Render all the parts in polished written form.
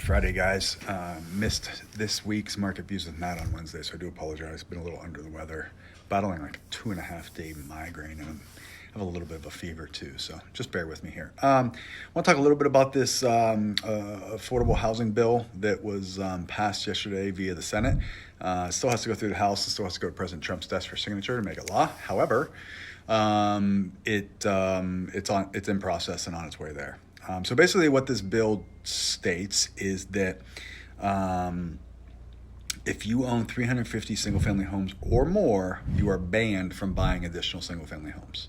Friday, guys. Missed this week's market views with Matt on Wednesday, so I do apologize. Been a little under the weather, battling like a 2.5-day migraine, and I have a little bit of a fever too, so just bear with me here. I want to talk a little bit about this affordable housing bill that was passed yesterday via the Senate. It still has to go through the House and still has to go to President Trump's desk for signature to make it law. However, it's in process and on its way there. So basically what this bill states is that if you own 350 single-family homes or more, you are banned from buying additional single-family homes.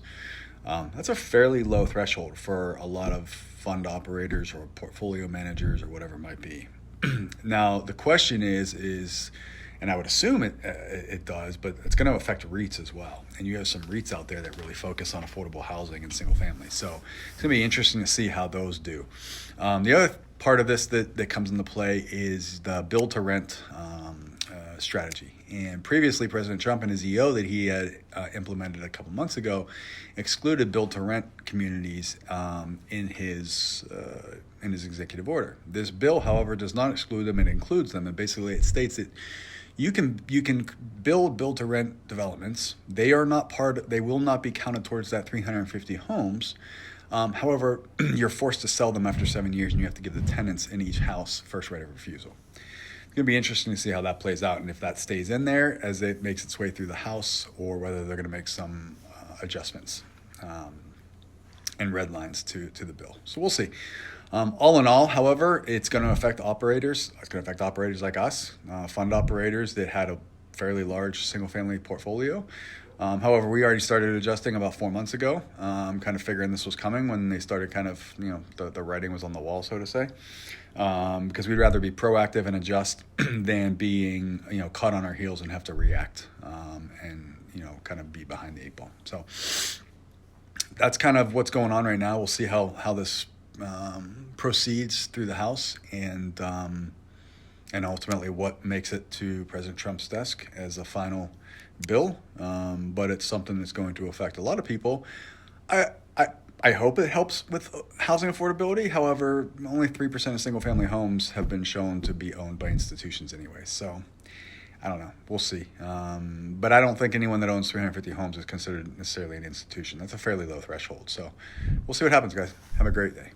That's a fairly low threshold for a lot of fund operators or portfolio managers or whatever it might be. Now, the question is, and I would assume it does, but it's going to affect REITs as well. And you have some REITs out there that really focus on affordable housing and single family. So it's going to be interesting to see how those do. The other part of this that comes into play is the build to rent strategy. And previously, President Trump and his EO that he had implemented a couple months ago excluded build to rent communities in his executive order. This bill, however, does not exclude them; it includes them. And basically, it states that you can build to rent developments. They will not be counted towards that 350 homes. However, you're forced to sell them after 7 years, and you have to give the tenants in each house first right of refusal. It's going to be interesting to see how that plays out and if that stays in there as it makes its way through the House, or whether they're going to make some adjustments and red lines to the bill. So we'll see. All in all, however, it's going to affect operators. It's going to affect operators like us, fund operators that had a fairly large single-family portfolio. However, we already started adjusting about 4 months ago, kind of figuring this was coming when they started kind of, the writing was on the wall, so to say, because we'd rather be proactive and adjust than being, caught on our heels and have to react and, kind of be behind the eight ball. So that's kind of what's going on right now. We'll see how this proceeds through the House and ultimately what makes it to President Trump's desk as a final bill. But it's something that's going to affect a lot of people. I hope it helps with housing affordability. However, only 3% of single family homes have been shown to be owned by institutions anyway. So I don't know. We'll see. But I don't think anyone that owns 350 homes is considered necessarily an institution. That's a fairly low threshold. So we'll see what happens, guys. Have a great day.